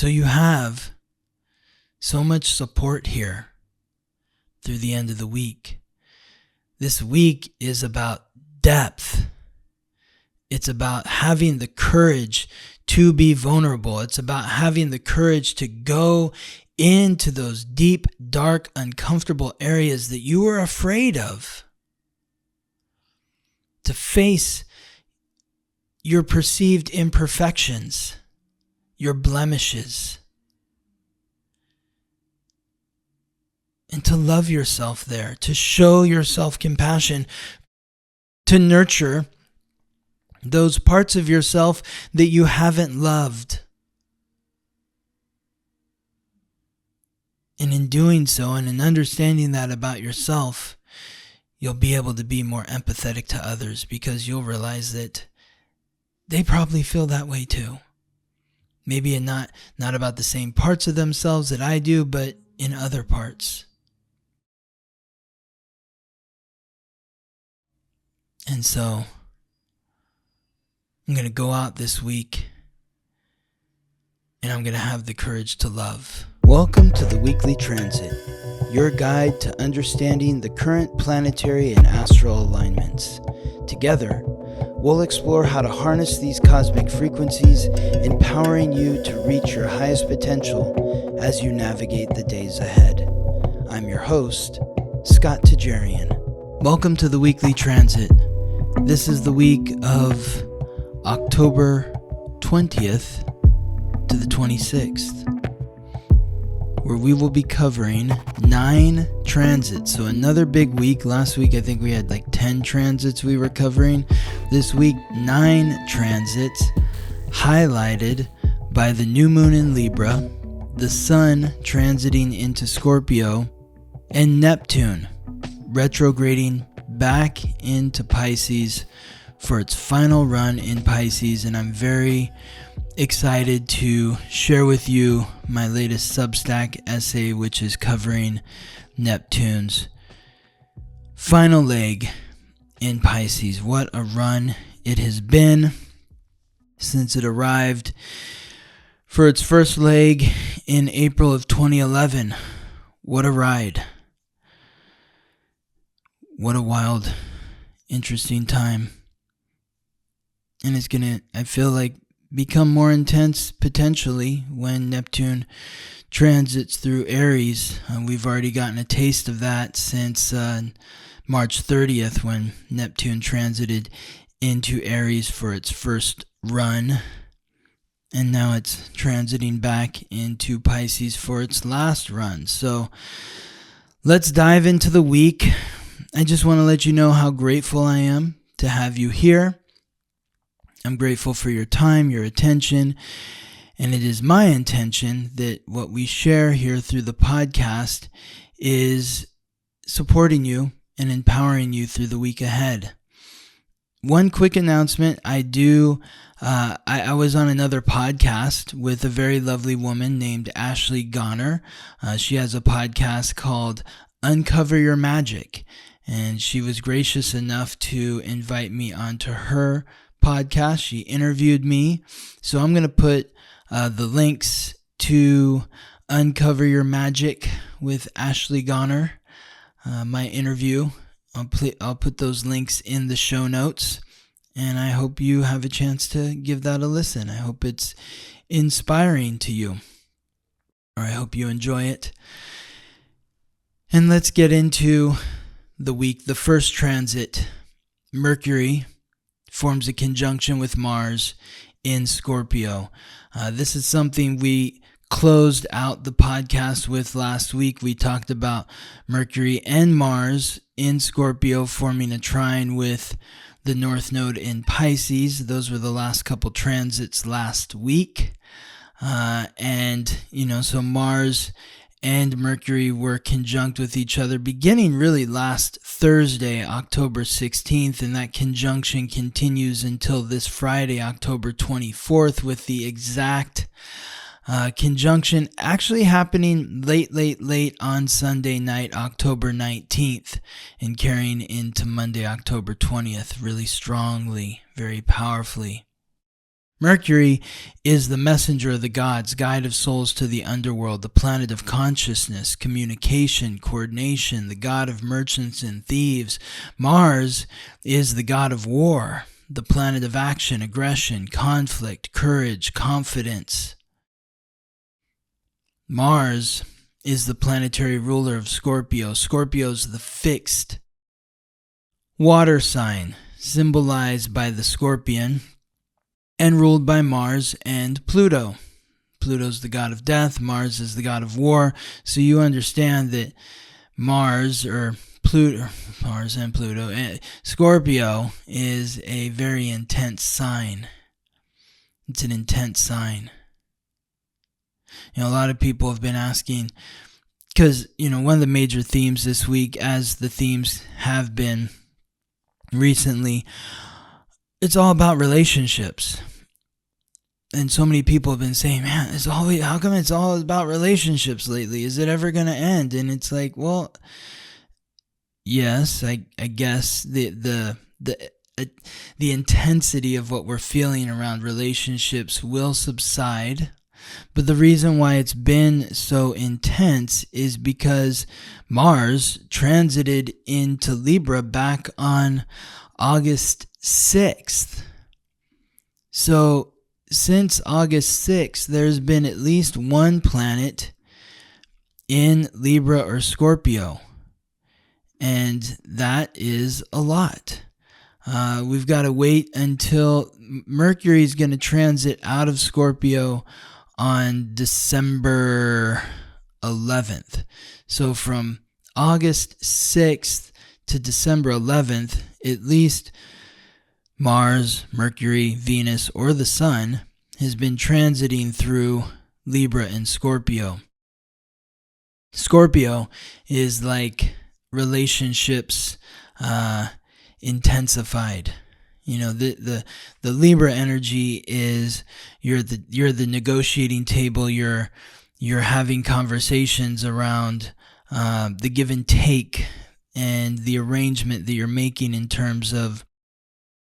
So you have so much support here through the end of the week. This week is about depth. It's about having the courage to be vulnerable. It's about having the courage to go into those deep, dark, uncomfortable areas that you were afraid of. To face your perceived imperfections, your blemishes, and to love yourself there, to show yourself compassion, to nurture those parts of yourself that you haven't loved. And in doing so, and in understanding that about yourself, you'll be able to be more empathetic to others, because you'll realize that they probably feel that way too. Maybe not about the same parts of themselves that I do, but in other parts. And so, I'm going to go out this week and I'm going to have the courage to love. Welcome to the Weekly Transit, your guide to understanding the current planetary and astral alignments. Together, we'll explore how to harness these cosmic frequencies, empowering you to reach your highest potential as you navigate the days ahead. I'm your host, Scott Tajarian. Welcome to the Weekly Transit. This is the week of October 20th to the 26th, where we will be covering 9 transits. So another big week. Last week I think we had like 10 transits we were covering. This week 9 transits, highlighted by the new moon in Libra, the sun transiting into Scorpio, and Neptune retrograding back into Pisces for its final run in Pisces. And I'm very excited to share with you my latest Substack essay, which is covering Neptune's final leg in Pisces. What a run it has been since it arrived for its first leg in April of 2011. What a ride. What a wild, interesting time. And it's going to, I feel like, become more intense potentially when Neptune transits through Aries. We've already gotten a taste of that since March 30th, when Neptune transited into Aries for its first run. And now it's transiting back into Pisces for its last run. So let's dive into the week. I just want to let you know how grateful I am to have you here. I'm grateful for your time, your attention, and it is my intention that what we share here through the podcast is supporting you and empowering you through the week ahead. One quick announcement. I was on another podcast with a very lovely woman named Ashley Goner. She has a podcast called Uncover Your Magic, and she was gracious enough to invite me onto her podcast. She interviewed me, so I'm going to put the links to Uncover Your Magic with Ashley Goner, my interview. I'll put those links in the show notes, and I hope you have a chance to give that a listen. I hope it's inspiring to you, or I hope you enjoy it. And let's get into the week. The first transit, Mercury forms a conjunction with Mars in Scorpio. This is something we closed out the podcast with last week. We talked about Mercury and Mars in Scorpio forming a trine with the North Node in Pisces. Those were the last couple transits last week. So Mars and Mercury were conjunct with each other beginning really last Thursday, October 16th, and that conjunction continues until this Friday, October 24th, with the exact conjunction actually happening late on Sunday night, October 19th, and carrying into Monday, October 20th, really strongly, very powerfully. Mercury is the messenger of the gods, guide of souls to the underworld, the planet of consciousness, communication, coordination, the god of merchants and thieves. Mars is the god of war, the planet of action, aggression, conflict, courage, confidence. Mars is the planetary ruler of Scorpio. Scorpio's the fixed water sign, symbolized by the scorpion, and ruled by Mars and Pluto. Pluto's the god of death, Mars is the god of war. So you understand that Mars and Pluto, Scorpio is a very intense sign. It's an intense sign. A lot of people have been asking, because, one of the major themes this week, as the themes have been recently, it's all about relationships. And so many people have been saying, man, how come it's all about relationships lately? Is it ever going to end? And it's like, well, yes, I guess the intensity of what we're feeling around relationships will subside. But the reason why it's been so intense is because Mars transited into Libra back on August 6th. So since August 6th, there's been at least one planet in Libra or Scorpio. And that is a lot. We've got to wait until Mercury is going to transit out of Scorpio on December 11th. So from August 6th to December 11th, at least Mars, Mercury, Venus, or the Sun has been transiting through Libra and Scorpio. Scorpio is like relationships intensified. The Libra energy is you're the negotiating table. You're having conversations around the give and take and the arrangement that you're making in terms of,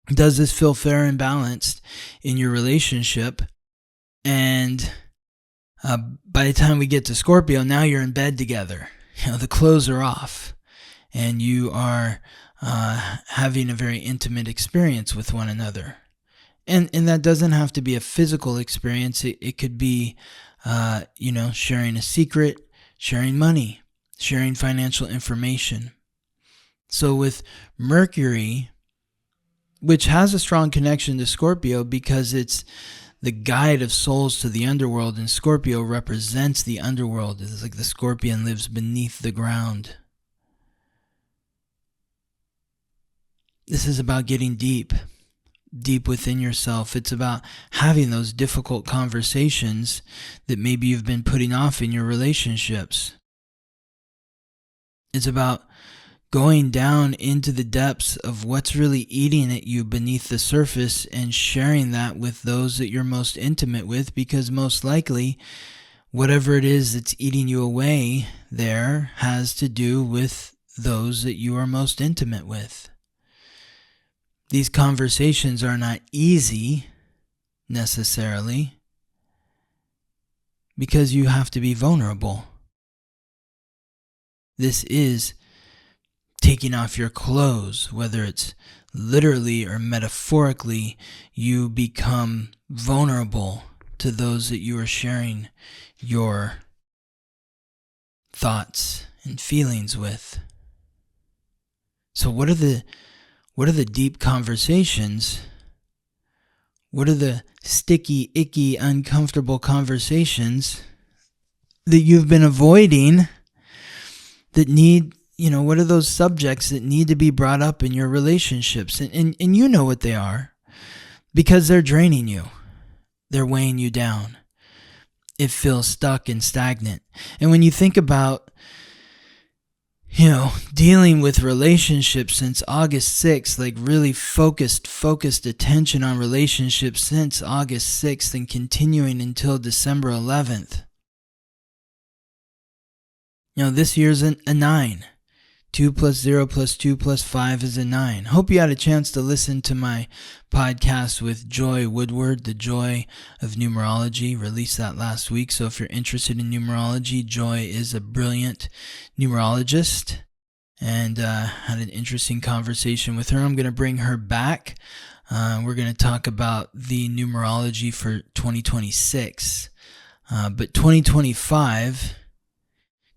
does this feel fair and balanced in your relationship? And by the time we get to Scorpio, now you're in bed together. The clothes are off, and you are having a very intimate experience with one another. And that doesn't have to be a physical experience. It could be, sharing a secret, sharing money, sharing financial information. So with Mercury, which has a strong connection to Scorpio because it's the guide of souls to the underworld, and Scorpio represents the underworld. It's like the scorpion lives beneath the ground. This is about getting deep within yourself. It's about having those difficult conversations that maybe you've been putting off in your relationships. It's about going down into the depths of what's really eating at you beneath the surface and sharing that with those that you're most intimate with, because most likely whatever it is that's eating you away there has to do with those that you are most intimate with. These conversations are not easy necessarily because you have to be vulnerable. This is taking off your clothes, whether it's literally or metaphorically. You become vulnerable to those that you are sharing your thoughts and feelings with. So what are the deep conversations? What are the sticky, icky, uncomfortable conversations that you've been avoiding that need, what are those subjects that need to be brought up in your relationships? And you know what they are, because they're draining you. They're weighing you down. It feels stuck and stagnant. And when you think about, dealing with relationships since August 6th, like really focused attention on relationships since August 6th and continuing until December 11th. This year's a 9. 2 plus 0 plus 2 plus 5 is a 9. Hope you had a chance to listen to my podcast with Joy Woodward, The Joy of Numerology. Released that last week. So if you're interested in numerology, Joy is a brilliant numerologist. And had an interesting conversation with her. I'm going to bring her back. We're going to talk about the numerology for 2026. But 2025...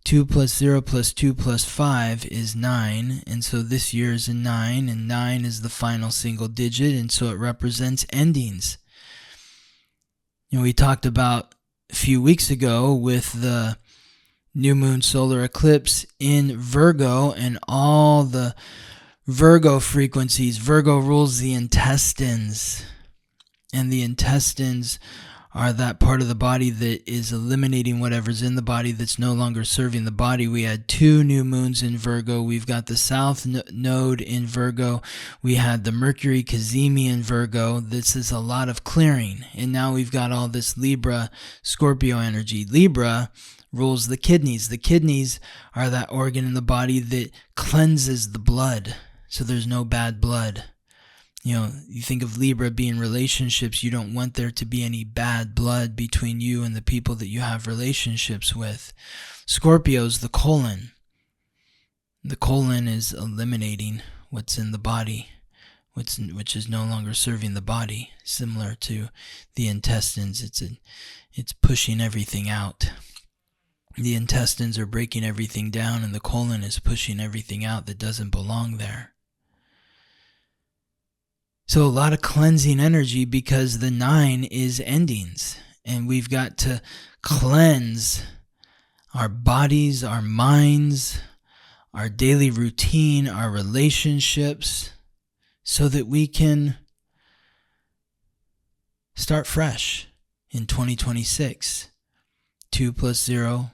2 plus 0 plus 2 plus 5 is 9, and so this year is a 9, and 9 is the final single digit, and so it represents endings. We talked about a few weeks ago with the new moon solar eclipse in Virgo and all the Virgo frequencies. Virgo rules the intestines, and the intestines are that part of the body that is eliminating whatever's in the body that's no longer serving the body. We had 2 new moons in Virgo. We've got the South Node in Virgo. We had the Mercury Cazimi in Virgo. This is a lot of clearing. And now we've got all this Libra, Scorpio energy. Libra rules the kidneys. The kidneys are that organ in the body that cleanses the blood, so there's no bad blood. You think of Libra being relationships. You don't want there to be any bad blood between you and the people that you have relationships with. Scorpio's the colon. The colon is eliminating what's in the body, which is no longer serving the body. Similar to the intestines, it's pushing everything out. The intestines are breaking everything down, and the colon is pushing everything out that doesn't belong there. So a lot of cleansing energy, because the 9 is endings, and we've got to cleanse our bodies, our minds, our daily routine, our relationships, so that we can start fresh in 2026. 2 plus 0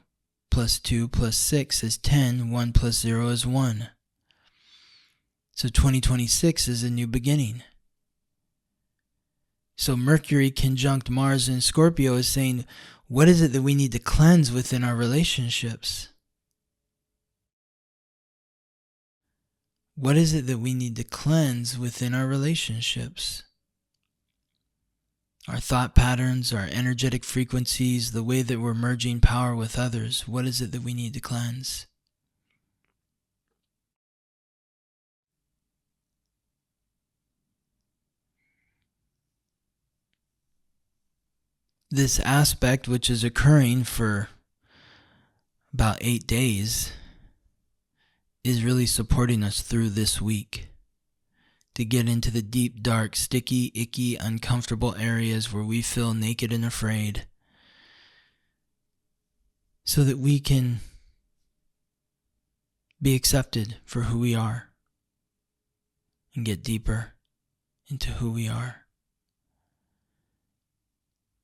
plus 2 plus 6 is 10. 1 plus 0 is 1. So 2026 is a new beginning. So Mercury conjunct Mars in Scorpio is saying, what is it that we need to cleanse within our relationships? What is it that we need to cleanse within our relationships? Our thought patterns, our energetic frequencies, the way that we're merging power with others. What is it that we need to cleanse? This aspect, which is occurring for about 8 days, is really supporting us through this week to get into the deep, dark, sticky, icky, uncomfortable areas where we feel naked and afraid, so that we can be accepted for who we are and get deeper into who we are.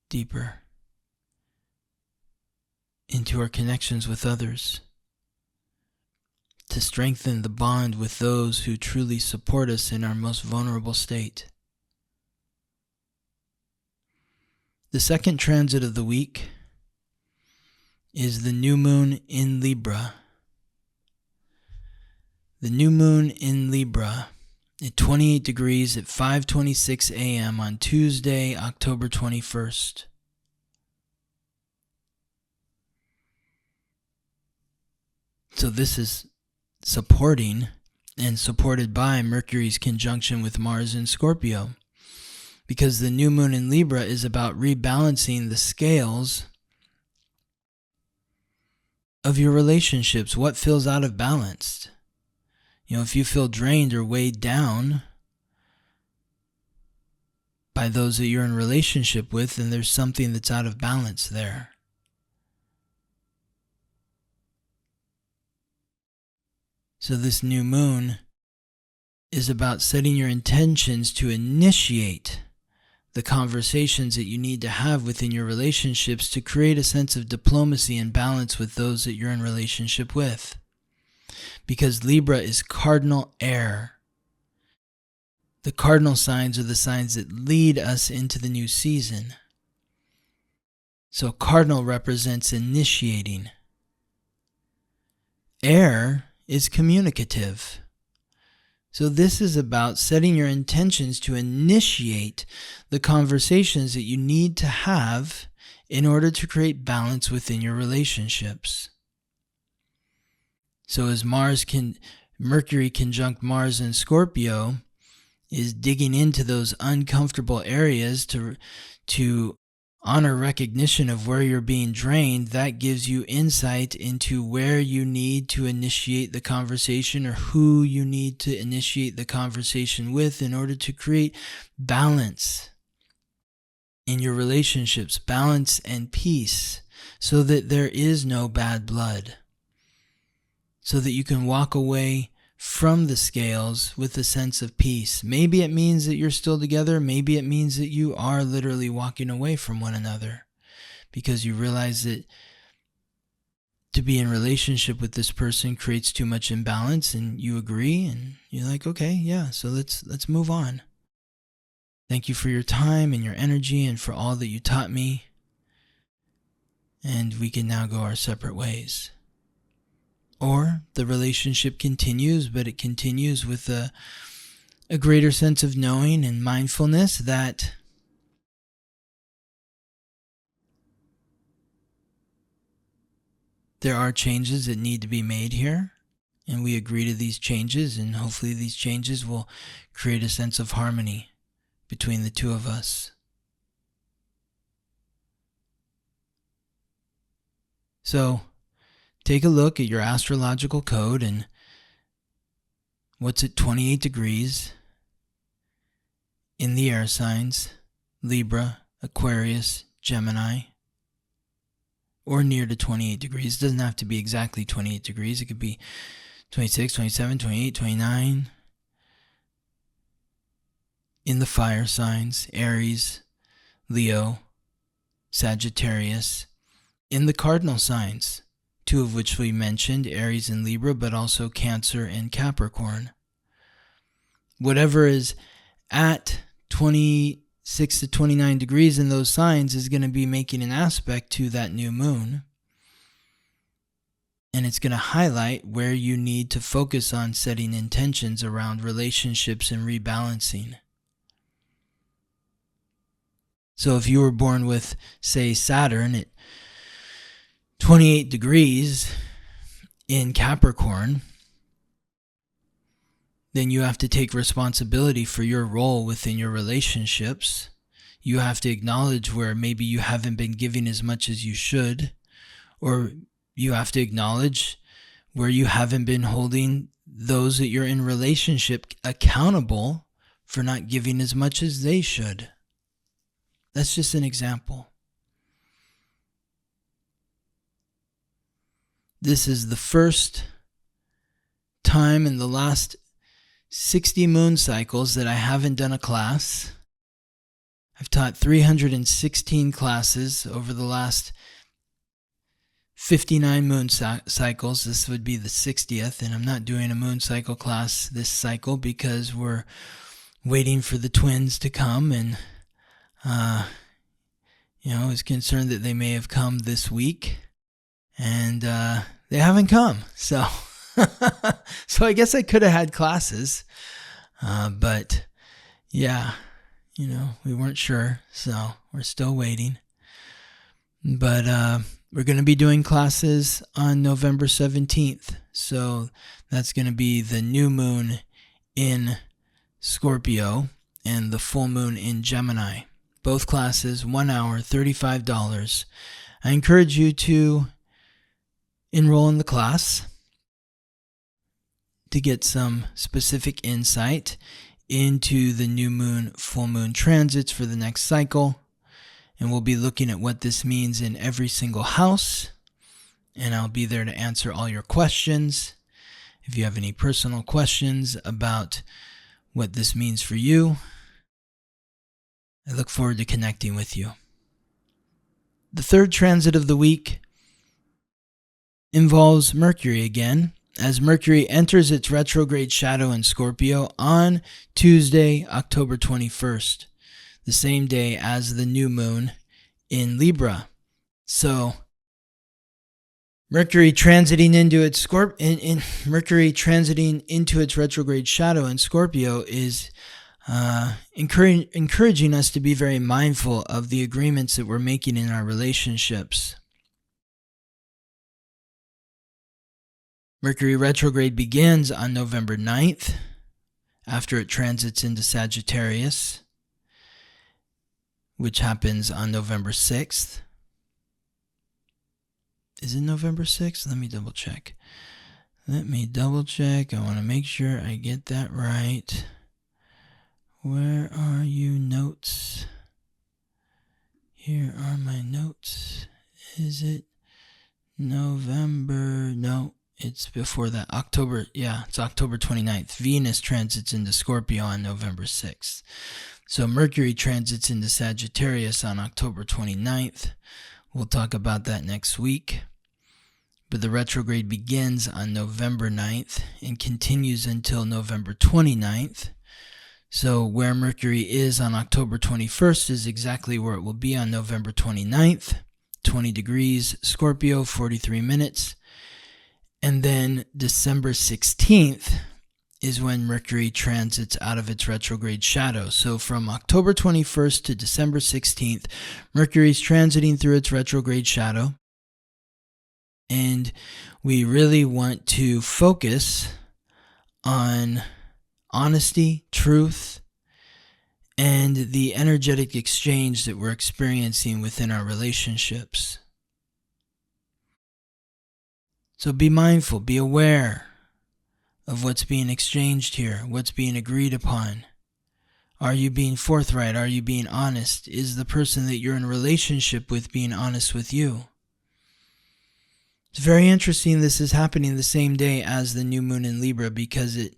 Deeper into our connections with others, to strengthen the bond with those who truly support us in our most vulnerable state. The second transit of the week is the new moon in Libra. The new moon in Libra at 28 degrees at 5:26 a.m. on Tuesday, October 21st. So this is supporting and supported by Mercury's conjunction with Mars in Scorpio, because the new moon in Libra is about rebalancing the scales of your relationships. What feels out of balance? If you feel drained or weighed down by those that you're in relationship with, then there's something that's out of balance there. So this new moon is about setting your intentions to initiate the conversations that you need to have within your relationships to create a sense of diplomacy and balance with those that you're in relationship with. Because Libra is cardinal air. The cardinal signs are the signs that lead us into the new season. So cardinal represents initiating. Air is communicative. So this is about setting your intentions to initiate the conversations that you need to have in order to create balance within your relationships. So as Mercury conjunct Mars in Scorpio is digging into those uncomfortable areas to honor recognition of where you're being drained, that gives you insight into where you need to initiate the conversation or who you need to initiate the conversation with in order to create balance in your relationships, balance and peace, so that there is no bad blood, so that you can walk away from the scales with a sense of peace. Maybe it means that you're still together. Maybe it means that you are literally walking away from one another because you realize that to be in relationship with this person creates too much imbalance, and you agree and you're like, okay, yeah, so let's move on. Thank you for your time and your energy and for all that you taught me. And we can now go our separate ways. Or the relationship continues, but it continues with a greater sense of knowing and mindfulness that there are changes that need to be made here, and we agree to these changes, and hopefully these changes will create a sense of harmony between the two of us. So, take a look at your astrological code and what's at 28 degrees in the air signs, Libra, Aquarius, Gemini, or near to 28 degrees. It doesn't have to be exactly 28 degrees. It could be 26, 27, 28, 29. In the fire signs, Aries, Leo, Sagittarius. In the cardinal signs, two of which we mentioned, Aries and Libra, but also Cancer and Capricorn. Whatever is at 26 to 29 degrees in those signs is going to be making an aspect to that new moon. And it's going to highlight where you need to focus on setting intentions around relationships and rebalancing. So if you were born with, say, Saturn at 28 degrees in Capricorn, then you have to take responsibility for your role within your relationships. You have to acknowledge where maybe you haven't been giving as much as you should, or you have to acknowledge where you haven't been holding those that you're in relationship accountable for not giving as much as they should. That's just an example. This is the first time in the last 60 moon cycles that I haven't done a class. I've taught 316 classes over the last 59 moon cycles. This would be the 60th, and I'm not doing a moon cycle class this cycle because we're waiting for the twins to come, and I was concerned that they may have come this week, and they haven't come. So I guess I could have had classes, but yeah, we weren't sure, so we're still waiting. But we're going to be doing classes on November 17th, so that's going to be the new moon in Scorpio and the full moon in Gemini. Both classes, 1 hour, $35. I encourage you to enroll in the class to get some specific insight into the new moon, full moon transits for the next cycle. And we'll be looking at what this means in every single house. And I'll be there to answer all your questions. If you have any personal questions about what this means for you, I look forward to connecting with you. The third transit of the week involves Mercury again, as Mercury enters its retrograde shadow in Scorpio on Tuesday, October 21st, the same day as the new moon in Libra. So Mercury transiting into its Mercury transiting into its retrograde shadow in Scorpio is encouraging us to be very mindful of the agreements that we're making in our relationships. Mercury retrograde begins on November 9th after it transits into Sagittarius, which happens on November 6th. Is it November 6th? Let me double check. I want to make sure I get that right. Where are you, notes? Here are my notes. Is it November? No, it's before that. October. Yeah, it's October 29th. Venus transits into Scorpio on November 6th. So Mercury transits into Sagittarius on October 29th. We'll talk about that next week. But the retrograde begins on November 9th and continues until November 29th. So where Mercury is on October 21st is exactly where it will be on November 29th. 20 degrees, Scorpio, 43 minutes. And then December 16th is when Mercury transits out of its retrograde shadow. So from October 21st to December 16th, Mercury is transiting through its retrograde shadow. And we really want to focus on honesty, truth, and the energetic exchange that we're experiencing within our relationships. So be mindful, be aware of what's being exchanged here, what's being agreed upon. Are you being forthright? Are you being honest? Is the person that you're in a relationship with being honest with you? It's very interesting this is happening the same day as the new moon in Libra, because it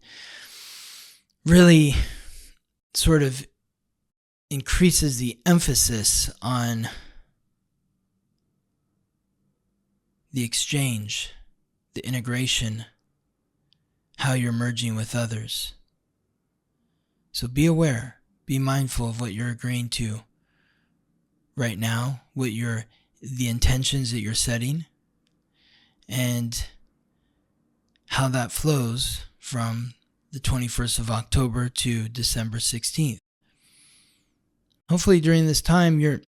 really sort of increases the emphasis on the exchange, the integration, how you're merging with others. So be aware, be mindful of what you're agreeing to right now, the intentions that you're setting, and how that flows from the 21st of October to December 16th. Hopefully during this time you're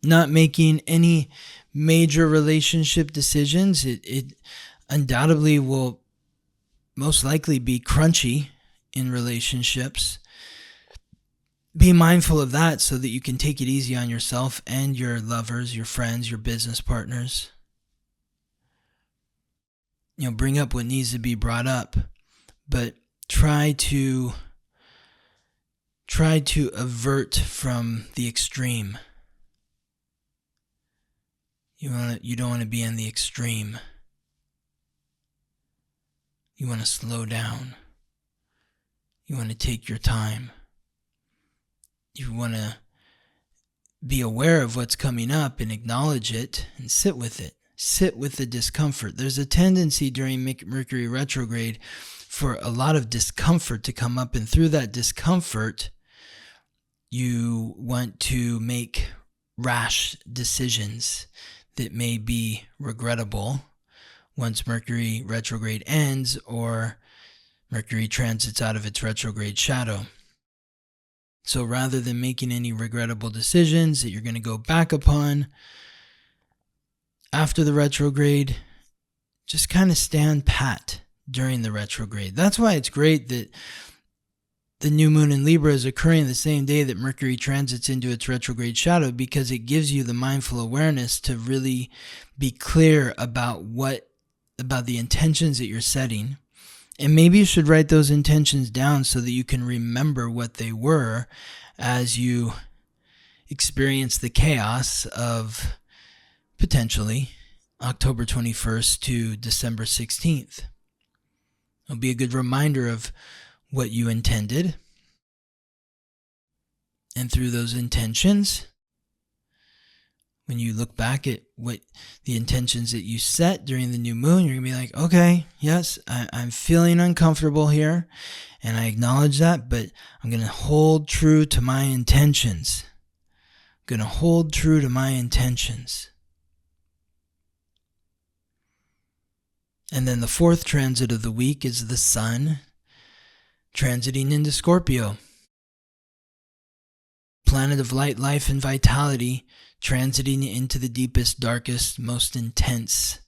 not making any major relationship decisions. It undoubtedly will most likely be crunchy in relationships. Be mindful of that so that you can take it easy on yourself and your lovers, your friends, your business partners. Bring up what needs to be brought up, but try to avert from the extreme. You don't want to be in the extreme. You want to slow down. You want to take your time. You want to be aware of what's coming up and acknowledge it and sit with it. Sit with the discomfort. There's a tendency during Mercury retrograde for a lot of discomfort to come up, and through that discomfort, you want to make rash decisions that may be regrettable once Mercury retrograde ends or Mercury transits out of its retrograde shadow. So rather than making any regrettable decisions that you're going to go back upon after the retrograde, just kind of stand pat during the retrograde. That's why it's great that the new moon in Libra is occurring the same day that Mercury transits into its retrograde shadow, because it gives you the mindful awareness to really be clear about the intentions that you're setting. And maybe you should write those intentions down so that you can remember what they were as you experience the chaos of potentially October 21st to December 16th. It'll be a good reminder of what you intended. And through those intentions, when you look back at what the intentions that you set during the new moon, you're going to be like, okay, yes, I'm feeling uncomfortable here, and I acknowledge that, but I'm going to hold true to my intentions. I'm going to hold true to my intentions. And then the fourth transit of the week is the sun transiting into Scorpio. Planet of light, life, and vitality, transiting into the deepest, darkest, most intense,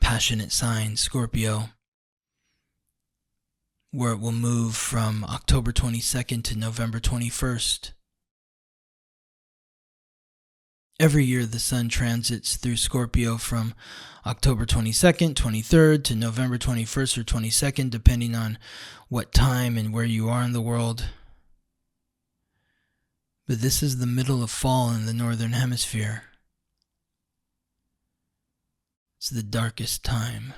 passionate sign, Scorpio, where it will move from October 22nd to November 21st. Every year the sun transits through Scorpio from October 22nd, 23rd to November 21st or 22nd, depending on what time and where you are in the world. But this is the middle of fall in the northern hemisphere. It's the darkest time.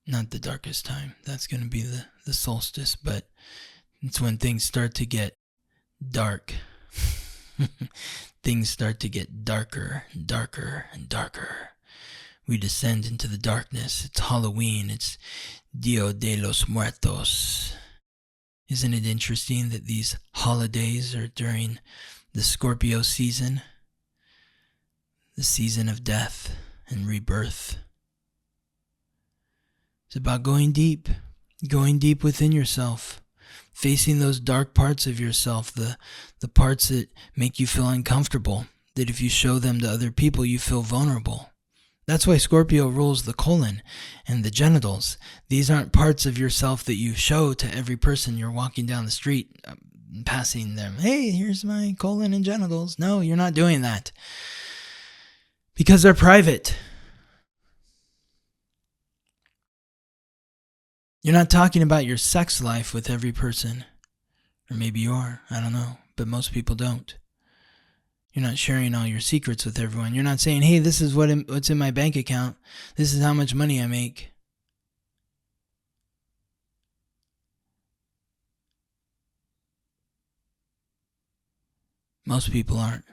Not the darkest time. That's going to be the solstice, but it's when things start to get dark. Things start to get darker and darker and darker. We descend into the darkness. It's Halloween. It's Dia de los Muertos. Isn't it interesting that these holidays are during the Scorpio season? The season of death and rebirth. It's about going deep within yourself. Facing those dark parts of yourself, the parts that make you feel uncomfortable, that if you show them to other people, you feel vulnerable. That's why Scorpio rules the colon and the genitals. These aren't parts of yourself that you show to every person you're walking down the street, passing them. Hey, here's my colon and genitals. No, you're not doing that. Because they're private. You're not talking about your sex life with every person. Or maybe you are, I don't know, but most people don't. You're not sharing all your secrets with everyone. You're not saying, hey, this is what's in my bank account. This is how much money I make. Most people aren't.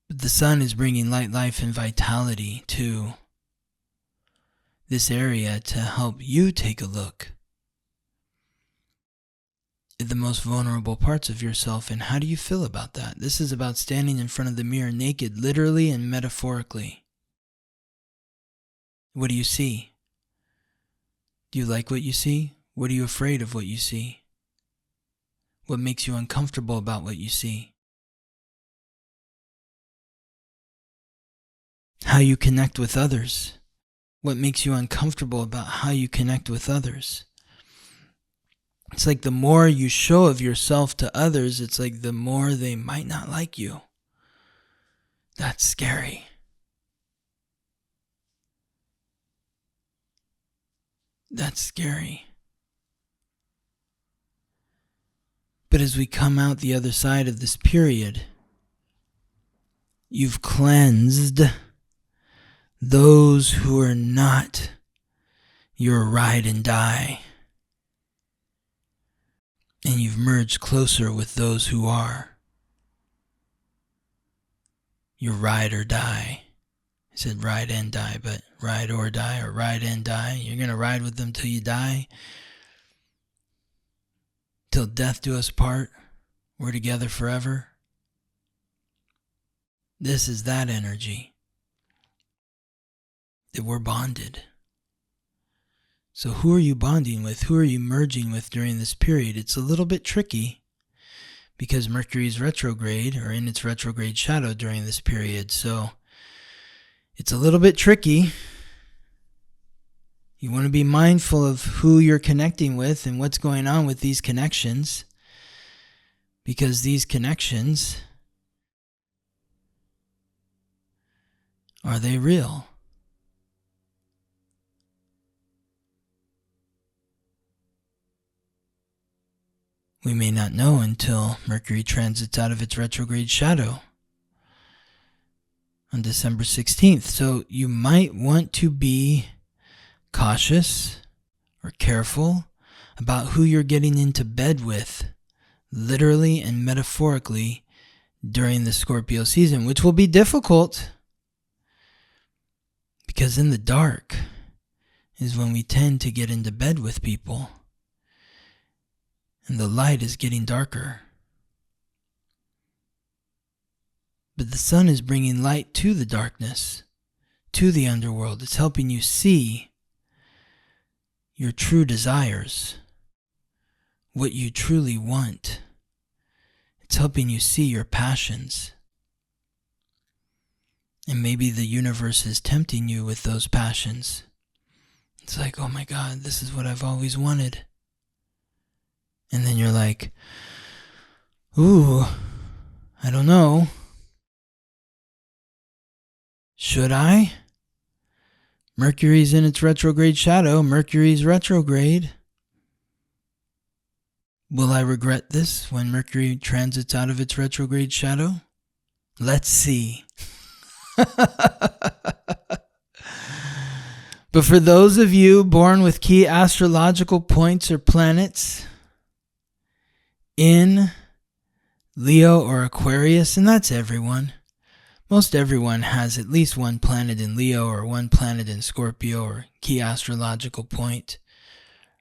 But the sun is bringing light, life, and vitality to this area to help you take a look at the most vulnerable parts of yourself, and how do you feel about that? This is about standing in front of the mirror naked, literally and metaphorically. What do you see? Do you like what you see? What are you afraid of what you see? What makes you uncomfortable about what you see? How you connect with others. What makes you uncomfortable about how you connect with others? It's like the more you show of yourself to others, it's like the more they might not like you. That's scary. That's scary. But as we come out the other side of this period, you've cleansed those who are not your ride and die. And you've merged closer with those who are your ride or die. I said ride and die, but ride or die or ride and die. You're going to ride with them till you die. Till death do us part. We're together forever. This is that energy. That we're bonded. So who are you bonding with? Who are you merging with during this period? It's a little bit tricky because Mercury is retrograde or in its retrograde shadow during this period. So it's a little bit tricky. You want to be mindful of who you're connecting with and what's going on with these connections, because these connections, are they real? We may not know until Mercury transits out of its retrograde shadow on December 16th. So you might want to be cautious or careful about who you're getting into bed with, literally and metaphorically, during the Scorpio season, which will be difficult because in the dark is when we tend to get into bed with people. And the light is getting darker. But the sun is bringing light to the darkness. to the underworld. It's helping you see your true desires, what you truly want. It's helping you see your passions. And maybe the universe is tempting you with those passions. It's like, oh my God, this is what I've always wanted. And then you're like, ooh, I don't know. Should I? Mercury's in its retrograde shadow. Mercury's retrograde. Will I regret this when Mercury transits out of its retrograde shadow? Let's see. But for those of you born with key astrological points or planets in Leo or Aquarius, and that's everyone. Most everyone has at least one planet in Leo or one planet in Scorpio or key astrological point.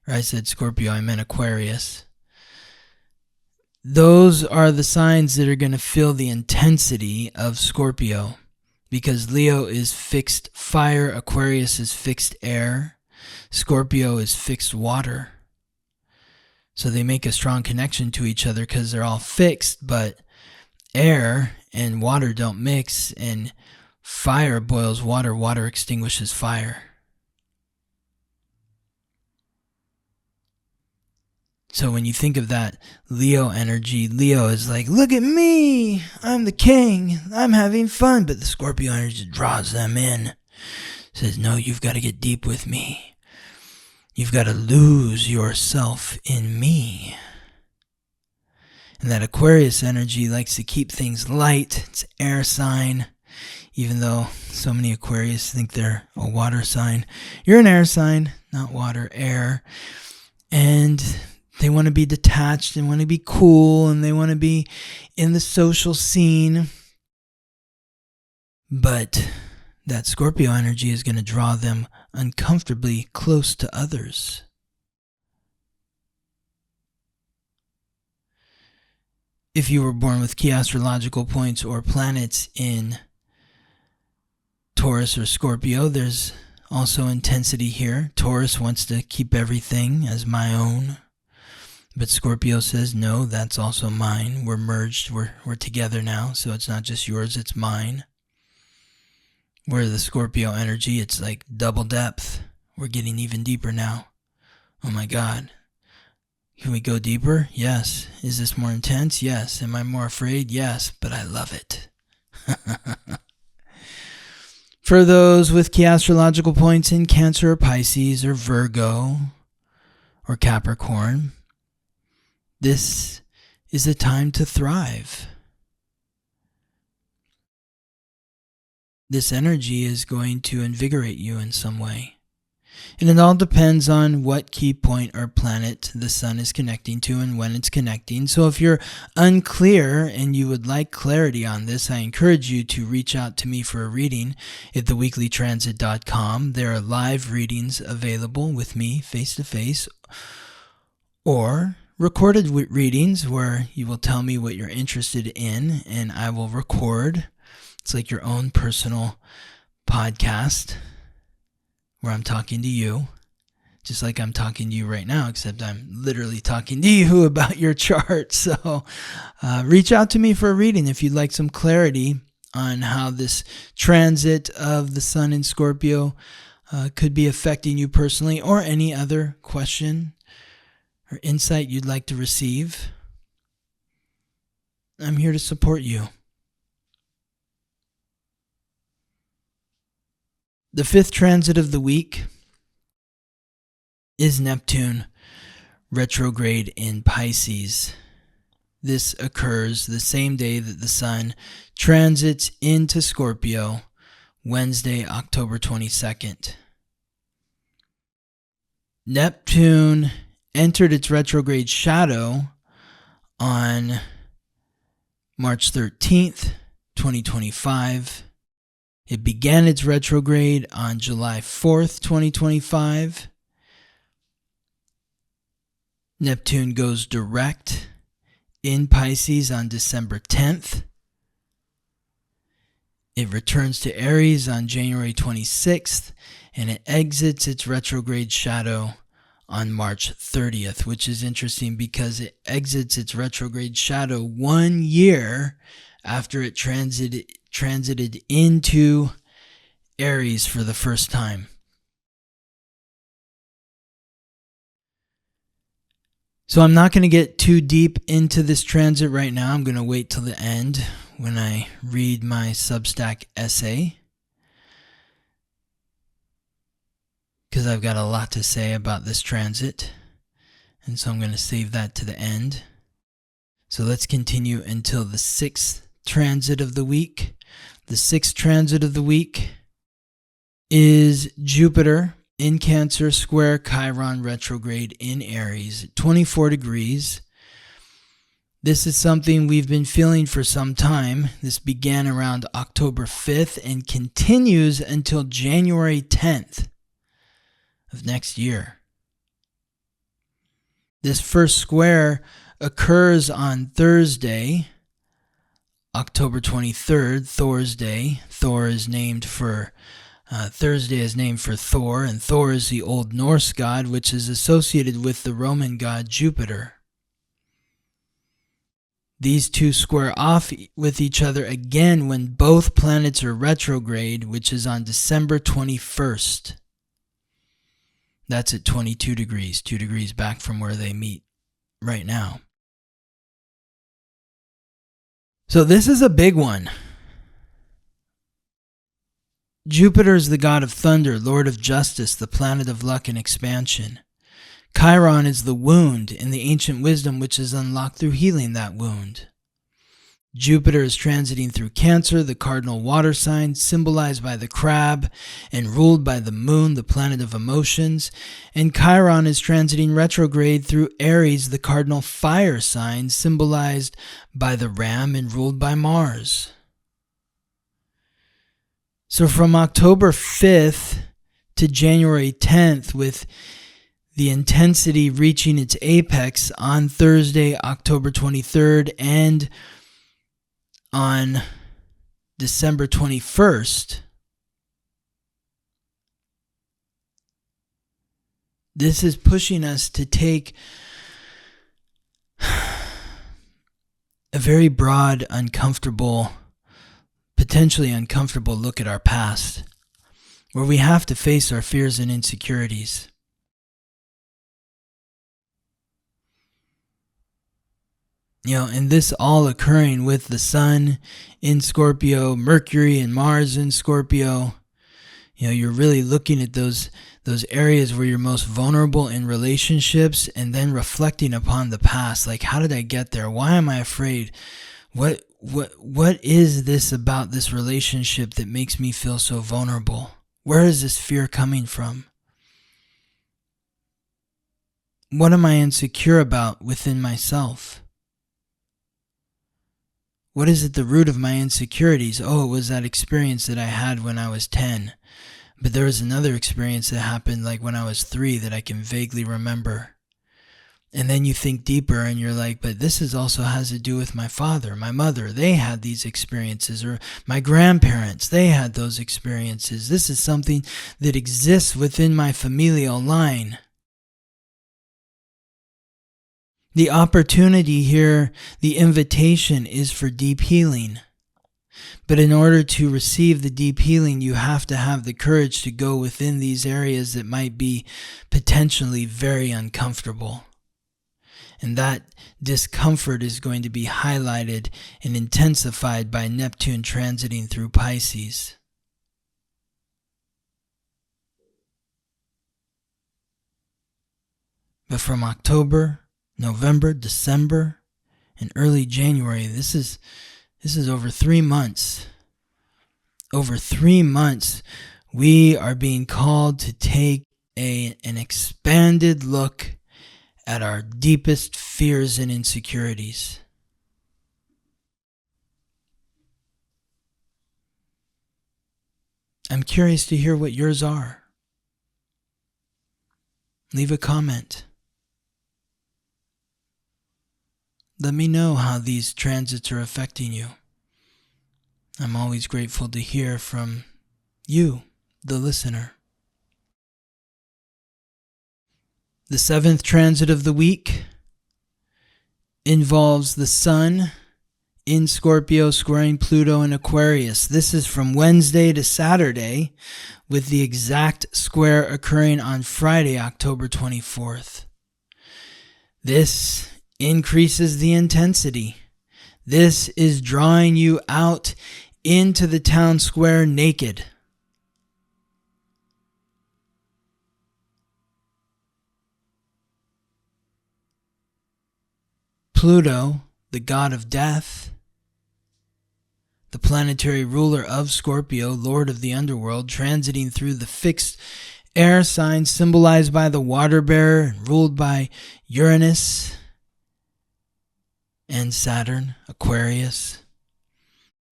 Or I said Scorpio, I meant Aquarius. Those are the signs that are going to feel the intensity of Scorpio. Because Leo is fixed fire, Aquarius is fixed air, Scorpio is fixed water. So they make a strong connection to each other because they're all fixed, but air and water don't mix, and fire boils water, water extinguishes fire. So when you think of that Leo energy, Leo is like, look at me, I'm the king, I'm having fun. But the Scorpio energy draws them in. Says, no, you've got to get deep with me. You've got to lose yourself in me. And that Aquarius energy likes to keep things light. It's air sign. Even though so many Aquarius think they're a water sign. You're an air sign, not water, air. And they want to be detached and want to be cool, and they want to be in the social scene. But that Scorpio energy is going to draw them uncomfortably close to others. If you were born with key astrological points or planets in Taurus or Scorpio, there's also intensity here. Taurus wants to keep everything as my own. But Scorpio says, no, that's also mine. We're merged. We're together now. So it's not just yours, it's mine. Where the Scorpio energy, it's like double depth. We're getting even deeper now. Oh my God. Can we go deeper? Yes. Is this more intense? Yes. Am I more afraid? Yes. But I love it. For those with key astrological points in Cancer or Pisces or Virgo or Capricorn, this is a time to thrive. This energy is going to invigorate you in some way. And it all depends on what key point or planet the sun is connecting to and when it's connecting. So if you're unclear and you would like clarity on this, I encourage you to reach out to me for a reading at theweeklytransit.com. There are live readings available with me face-to-face, or recorded readings where you will tell me what you're interested in and I will record. It's like your own personal podcast where I'm talking to you, just like I'm talking to you right now, except I'm literally talking to you about your chart. So reach out to me for a reading if you'd like some clarity on how this transit of the sun in Scorpio could be affecting you personally, or any other question or insight you'd like to receive. I'm here to support you. The fifth transit of the week is Neptune retrograde in Pisces. This occurs the same day that the sun transits into Scorpio, Wednesday, October 22nd. Neptune entered its retrograde shadow on March 13th, 2025. It began its retrograde on July 4th, 2025. Neptune goes direct in Pisces on December 10th. It returns to Aries on January 26th, and it exits its retrograde shadow on March 30th, which is interesting because it exits its retrograde shadow 1 year after it transited into Aries for the first time. So I'm not going to get too deep into this transit right now. I'm going to wait till the end when I read my Substack essay, because I've got a lot to say about this transit, and so I'm going to save that to the end. So let's continue until the 6th transit of the week. The 6th transit of the week is Jupiter in Cancer square Chiron retrograde in Aries at 24 degrees. This is something we've been feeling for some time. This began around October 5th and continues until January 10th of next year. This first square occurs on Thursday, October 23rd, Thor's Day. Thursday is named for Thor, and Thor is the Old Norse god, which is associated with the Roman god Jupiter. These two square off with each other again when both planets are retrograde, which is on December 21st. That's at 22 degrees, 2 degrees back from where they meet right now. So this is a big one. Jupiter is the god of thunder, lord of justice, the planet of luck and expansion. Chiron is the wound in the ancient wisdom which is unlocked through healing that wound. Jupiter is transiting through Cancer, the cardinal water sign, symbolized by the crab, and ruled by the moon, the planet of emotions. And Chiron is transiting retrograde through Aries, the cardinal fire sign, symbolized by the ram and ruled by Mars. So from October 5th to January 10th, with the intensity reaching its apex on Thursday, October 23rd, and on December 21st, this is pushing us to take a very broad, potentially uncomfortable look at our past, where we have to face our fears and insecurities. And this all occurring with the Sun in Scorpio, Mercury and Mars in Scorpio. You're really looking at those areas where you're most vulnerable in relationships, and then reflecting upon the past. Like, how did I get there? Why am I afraid? What is this about this relationship that makes me feel so vulnerable? Where is this fear coming from? What am I insecure about within myself? What is at the root of my insecurities? Oh, it was that experience that I had when I was 10. But there was another experience that happened like when I was 3 that I can vaguely remember. And then you think deeper and you're like, but this also has to do with my father, my mother. They had these experiences, or my grandparents, they had those experiences. This is something that exists within my familial line. The opportunity here, the invitation is for deep healing. But in order to receive the deep healing, you have to have the courage to go within these areas that might be potentially very uncomfortable. And that discomfort is going to be highlighted and intensified by Neptune transiting through Pisces. But from October, November, December, and early January, this is over 3 months. Over 3 months, we are being called to take an expanded look at our deepest fears and insecurities. I'm curious to hear what yours are. Leave a comment. Let me know how these transits are affecting you. I'm always grateful to hear from you, the listener. The 7th transit of the week involves the Sun in Scorpio squaring Pluto in Aquarius. This is from Wednesday to Saturday, with the exact square occurring on Friday, October 24th. This increases the intensity. This is drawing you out into the town square naked. Pluto, the god of death, the planetary ruler of Scorpio, lord of the underworld, transiting through the fixed air sign symbolized by the water bearer and ruled by Uranus and Saturn, Aquarius.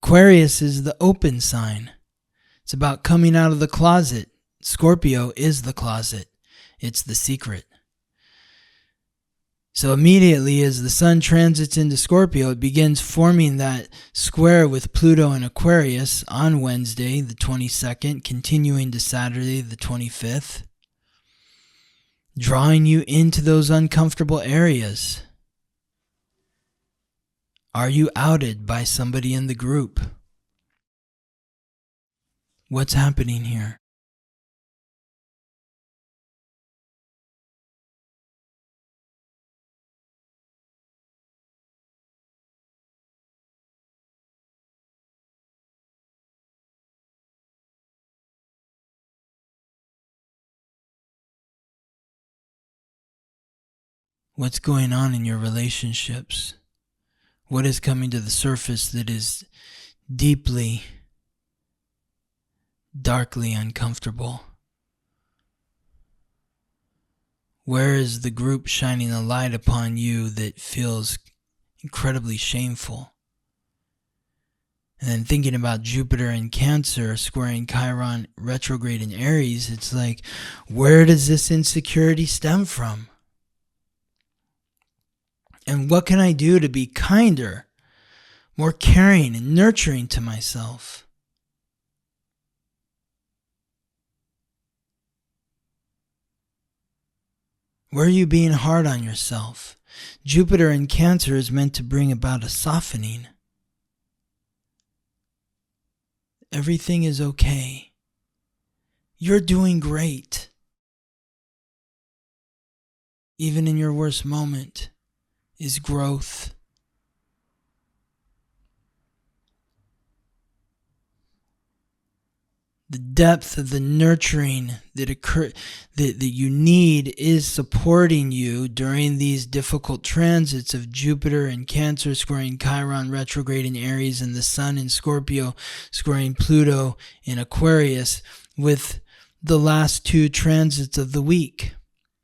Aquarius is the open sign. It's about coming out of the closet. Scorpio is the closet. It's the secret. So immediately as the Sun transits into Scorpio, it begins forming that square with Pluto and Aquarius on Wednesday, the 22nd, continuing to Saturday, the 25th, drawing you into those uncomfortable areas. Are you outed by somebody in the group? What's happening here? What's going on in your relationships? What is coming to the surface that is deeply, darkly uncomfortable? Where is the group shining a light upon you that feels incredibly shameful? And then thinking about Jupiter in Cancer squaring Chiron retrograde in Aries, it's like, where does this insecurity stem from? And what can I do to be kinder, more caring and nurturing to myself? Where are you being hard on yourself? Jupiter in Cancer is meant to bring about a softening. Everything is okay. You're doing great. Even in your worst moment is growth. The depth of the nurturing that you need is supporting you during these difficult transits of Jupiter in Cancer squaring Chiron retrograde in Aries and the Sun in Scorpio squaring Pluto in Aquarius, with the last 2 transits of the week,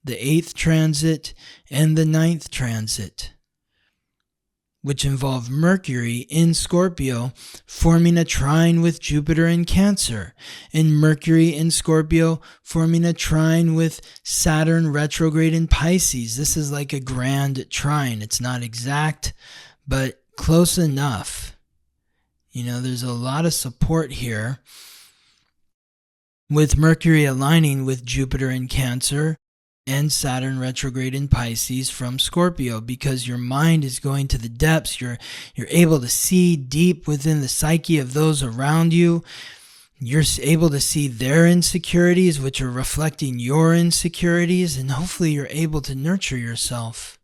the 8th transit and the 9th transit, which involve Mercury in Scorpio forming a trine with Jupiter in Cancer, and Mercury in Scorpio forming a trine with Saturn retrograde in Pisces. This is like a grand trine. It's not exact, but close enough. There's a lot of support here with Mercury aligning with Jupiter in Cancer and Saturn retrograde in Pisces from Scorpio, because your mind is going to the depths. You're able to see deep within the psyche of those around you. You're able to see their insecurities, which are reflecting your insecurities, and hopefully you're able to nurture yourself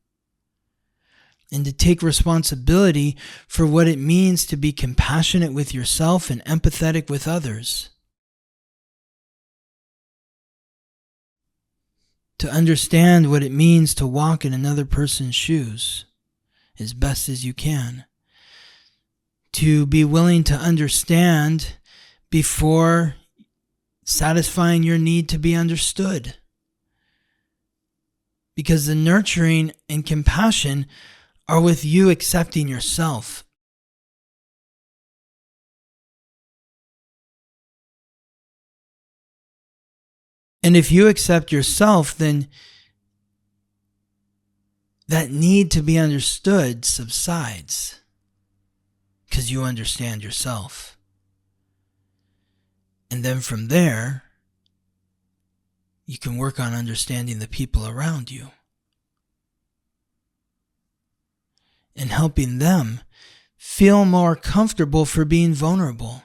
and to take responsibility for what it means to be compassionate with yourself and empathetic with others. To understand what it means to walk in another person's shoes as best as you can. To be willing to understand before satisfying your need to be understood. Because the nurturing and compassion are with you accepting yourself. And if you accept yourself, then that need to be understood subsides because you understand yourself. And then from there, you can work on understanding the people around you and helping them feel more comfortable for being vulnerable.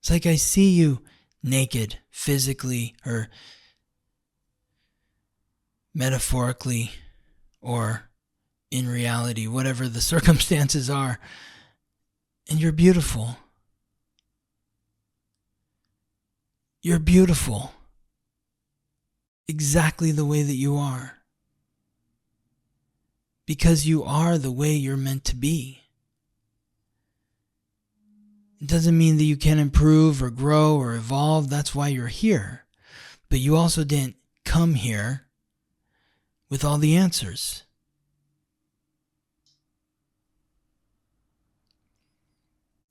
It's like I see you naked, physically or metaphorically or in reality, whatever the circumstances are, and you're beautiful. You're beautiful. Exactly the way that you are. Because you are the way you're meant to be. It doesn't mean that you can't improve or grow or evolve. That's why you're here. But you also didn't come here with all the answers.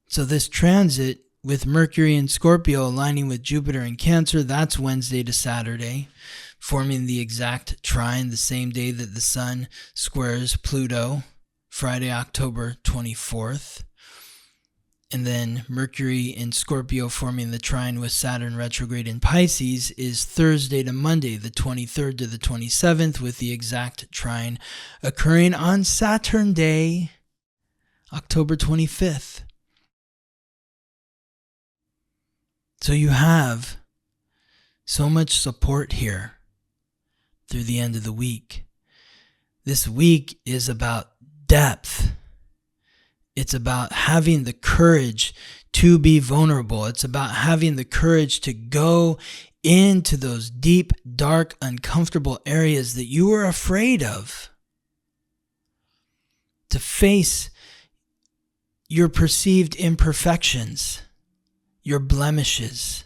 So this transit with Mercury and Scorpio aligning with Jupiter and Cancer, that's Wednesday to Saturday, forming the exact trine the same day that the Sun squares Pluto, Friday, October 24th. And then Mercury in Scorpio forming the trine with Saturn retrograde in Pisces is Thursday to Monday, the 23rd to the 27th, with the exact trine occurring on Saturn Day, October 25th. So you have so much support here through the end of the week. This week is about depth. It's about having the courage to be vulnerable. It's about having the courage to go into those deep, dark, uncomfortable areas that you were afraid of. To face your perceived imperfections, your blemishes,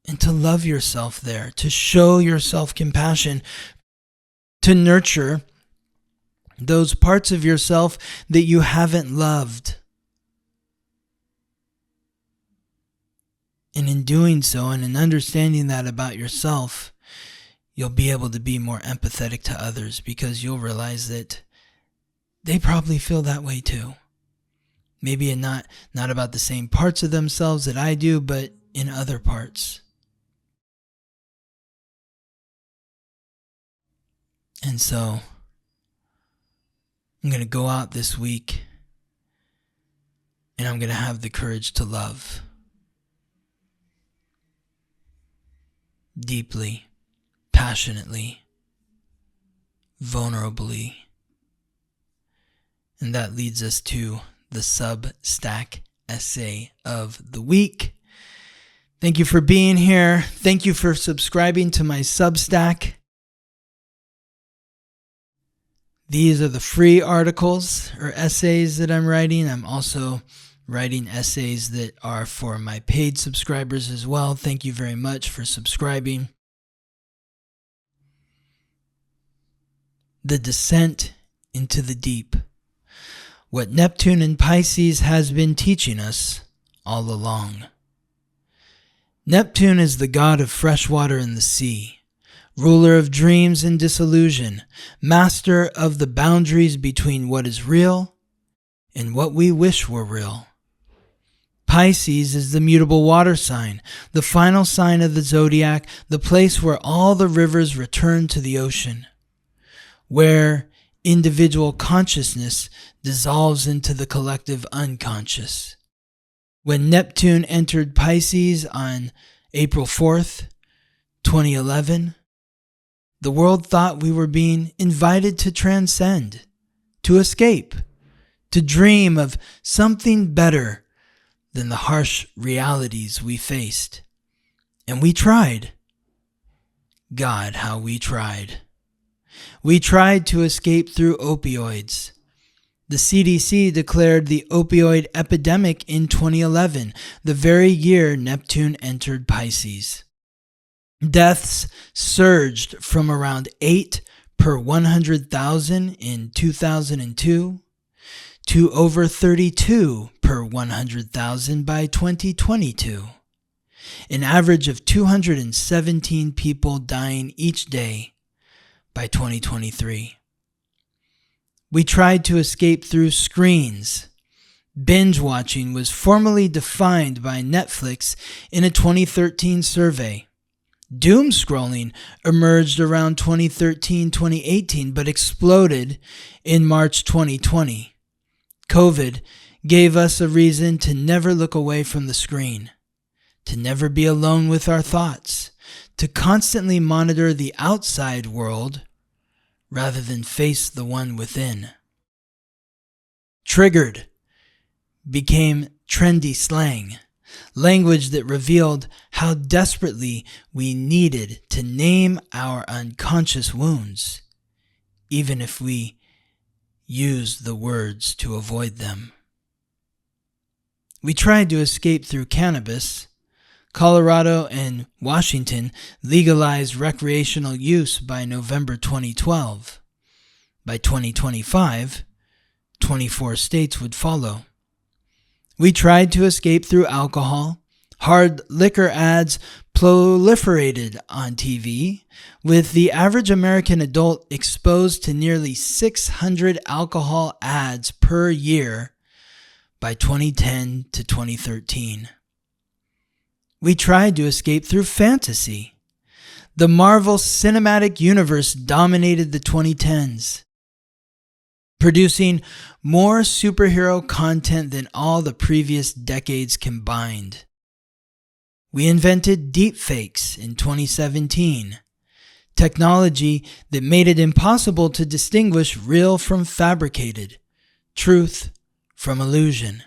and to love yourself there, to show yourself compassion, to nurture those parts of yourself that you haven't loved. And in doing so, and in understanding that about yourself, you'll be able to be more empathetic to others, because you'll realize that they probably feel that way too. Maybe not about the same parts of themselves that I do, but in other parts. And so I'm going to go out this week and I'm going to have the courage to love deeply, passionately, vulnerably. And that leads us to the Substack essay of the week. Thank you for being here. Thank you for subscribing to my Substack. These are the free articles or essays that I'm writing. I'm also writing essays that are for my paid subscribers as well. Thank you very much for subscribing. The Descent into the Deep. What Neptune in Pisces has been teaching us all along. Neptune is the god of fresh water in the sea, ruler of dreams and disillusion, master of the boundaries between what is real and what we wish were real. Pisces is the mutable water sign, the final sign of the zodiac, the place where all the rivers return to the ocean, where individual consciousness dissolves into the collective unconscious. When Neptune entered Pisces on April 4th, 2011, the world thought we were being invited to transcend, to escape, to dream of something better than the harsh realities we faced. And we tried. God, how we tried. We tried to escape through opioids. The CDC declared the opioid epidemic in 2011, the very year Neptune entered Pisces. Deaths surged from around 8 per 100,000 in 2002 to over 32 per 100,000 by 2022. An average of 217 people dying each day by 2023. We tried to escape through screens. Binge watching was formally defined by Netflix in a 2013 survey. Doom scrolling emerged around 2013-2018 but exploded in March 2020. COVID gave us a reason to never look away from the screen, to never be alone with our thoughts, to constantly monitor the outside world rather than face the one within. Triggered became trendy slang, language that revealed how desperately we needed to name our unconscious wounds, even if we used the words to avoid them. We tried to escape through cannabis. Colorado and Washington legalized recreational use by November 2012. By 2025, 24 states would follow. We tried to escape through alcohol. Hard liquor ads proliferated on TV, with the average American adult exposed to nearly 600 alcohol ads per year by 2010 to 2013. We tried to escape through fantasy. The Marvel Cinematic Universe dominated the 2010s, producing more superhero content than all the previous decades combined. We invented deepfakes in 2017, technology that made it impossible to distinguish real from fabricated, truth from illusion.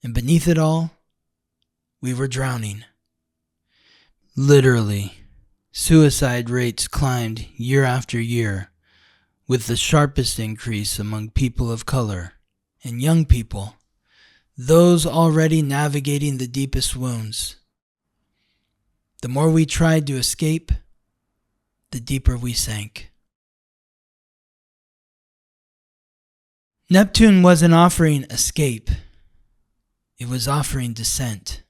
And beneath it all, we were drowning. Literally, suicide rates climbed year after year, with the sharpest increase among people of color and young people, those already navigating the deepest wounds. The more we tried to escape, the deeper we sank. Neptune wasn't offering escape. It was offering descent.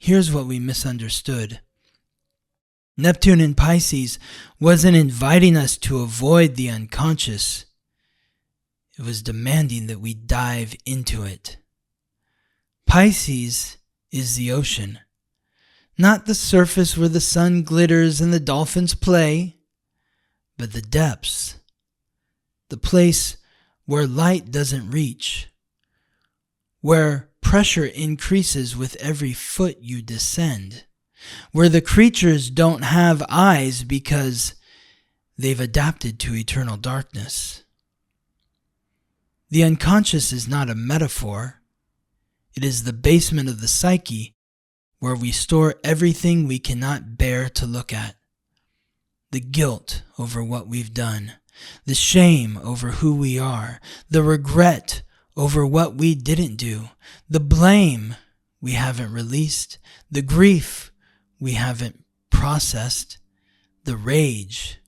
Here's what we misunderstood. Neptune in Pisces wasn't inviting us to avoid the unconscious. It was demanding that we dive into it. Pisces is the ocean, not the surface where the sun glitters and the dolphins play, but the depths, the place where light doesn't reach, where pressure increases with every foot you descend, where the creatures don't have eyes because they've adapted to eternal darkness. The unconscious is not a metaphor. It is the basement of the psyche where we store everything we cannot bear to look at. The guilt over what we've done, the shame over who we are, the regret over what we didn't do, the blame we haven't released, the grief we haven't processed, the rage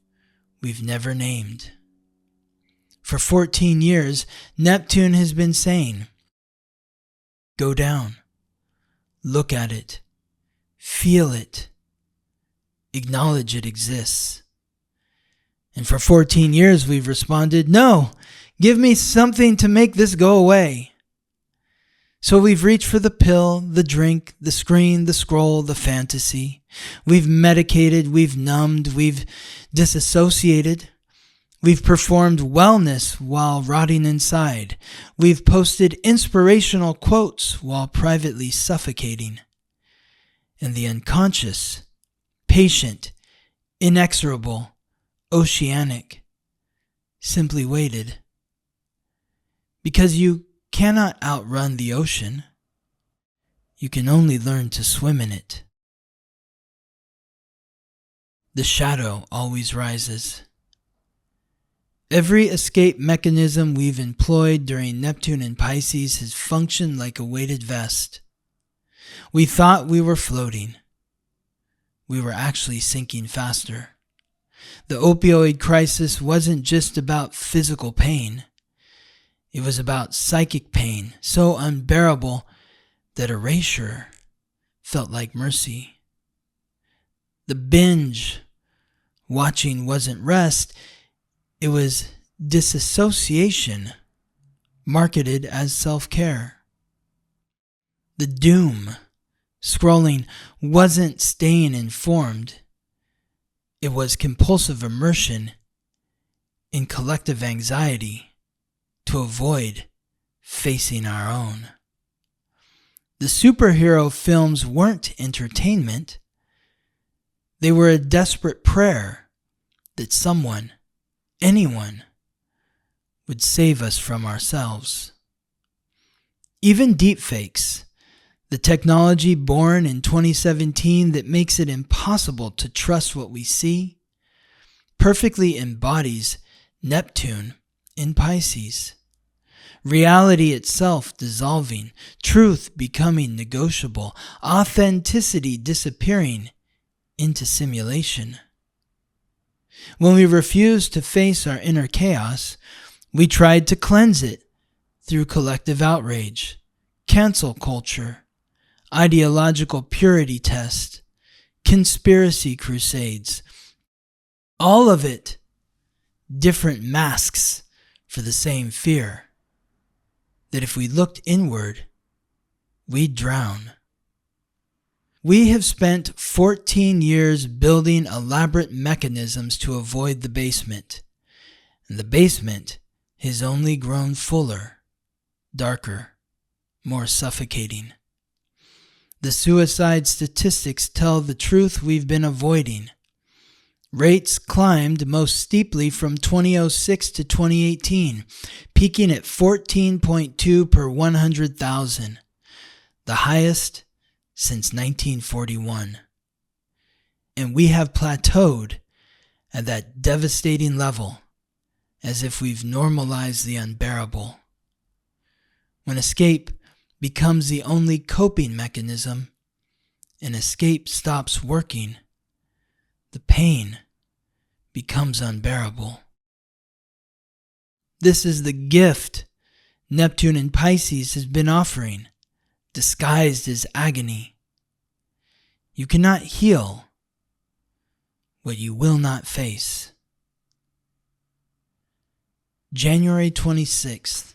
we've never named. For 14 years, Neptune has been saying, go down, look at it, feel it, acknowledge it exists. And for 14 years we've responded, no, give me something to make this go away. So we've reached for the pill, the drink, the screen, the scroll, the fantasy. We've medicated, we've numbed, we've disassociated. We've performed wellness while rotting inside. We've posted inspirational quotes while privately suffocating. And the unconscious, patient, inexorable, oceanic, simply waited. Because you cannot outrun the ocean. You can only learn to swim in it. The shadow always rises. Every escape mechanism we've employed during Neptune and Pisces has functioned like a weighted vest. We thought we were floating. We were actually sinking faster. The opioid crisis wasn't just about physical pain. It was about psychic pain, so unbearable that erasure felt like mercy. The binge watching wasn't rest, it was disassociation marketed as self-care. The doom scrolling wasn't staying informed. It was compulsive immersion in collective anxiety to avoid facing our own. The superhero films weren't entertainment. They were a desperate prayer that someone, anyone, would save us from ourselves. Even deepfakes, the technology born in 2017 that makes it impossible to trust what we see, perfectly embodies Neptune in Pisces. Reality itself dissolving, truth becoming negotiable, authenticity disappearing into simulation. When we refused to face our inner chaos, we tried to cleanse it through collective outrage, cancel culture, ideological purity test, conspiracy crusades. All of it different masks for the same fear, that if we looked inward, we'd drown. We have spent 14 years building elaborate mechanisms to avoid the basement, and the basement has only grown fuller, darker, more suffocating. The suicide statistics tell the truth we've been avoiding. Rates climbed most steeply from 2006 to 2018, peaking at 14.2 per 100,000, the highest since 1941. And we have plateaued at that devastating level, as if we've normalized the unbearable. When escape becomes the only coping mechanism, and escape stops working, the pain becomes unbearable. This is the gift Neptune in Pisces has been offering, disguised as agony. You cannot heal what you will not face. January 26th,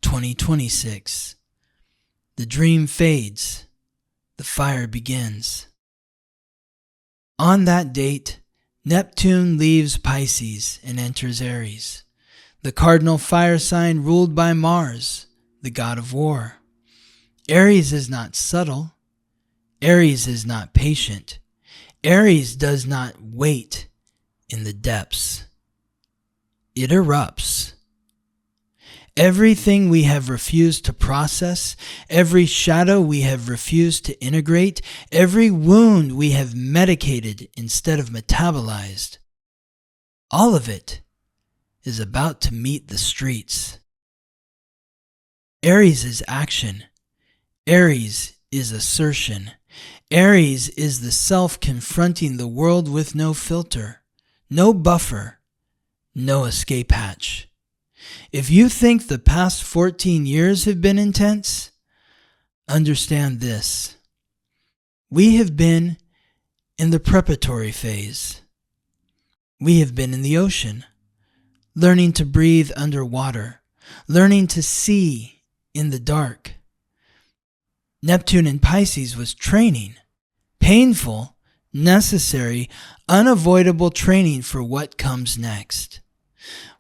2026. The dream fades, the fire begins. On that date, Neptune leaves Pisces and enters Aries, the cardinal fire sign ruled by Mars, the god of war. Aries is not subtle. Aries is not patient. Aries does not wait in the depths. It erupts. Everything we have refused to process, every shadow we have refused to integrate, every wound we have medicated instead of metabolized, all of it is about to meet the streets. Aries is action. Aries is assertion. Aries is the self confronting the world with no filter, no buffer, no escape hatch. If you think the past 14 years have been intense, understand this. We have been in the preparatory phase. We have been in the ocean, learning to breathe underwater, learning to see in the dark. Neptune in Pisces was training, painful, necessary, unavoidable training for what comes next.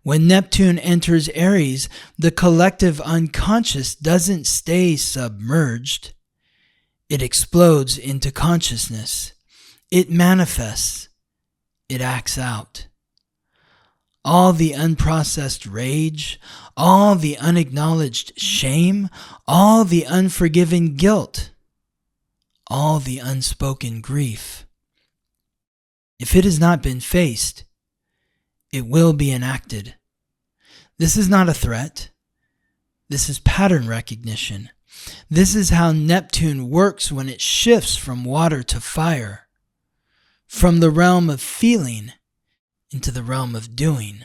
When Neptune enters Aries, the collective unconscious doesn't stay submerged. It explodes into consciousness. It manifests. It acts out. All the unprocessed rage, all the unacknowledged shame, all the unforgiven guilt, all the unspoken grief. If it has not been faced, it will be enacted. This is not a threat. This is pattern recognition. This is how Neptune works when it shifts from water to fire, from the realm of feeling into the realm of doing.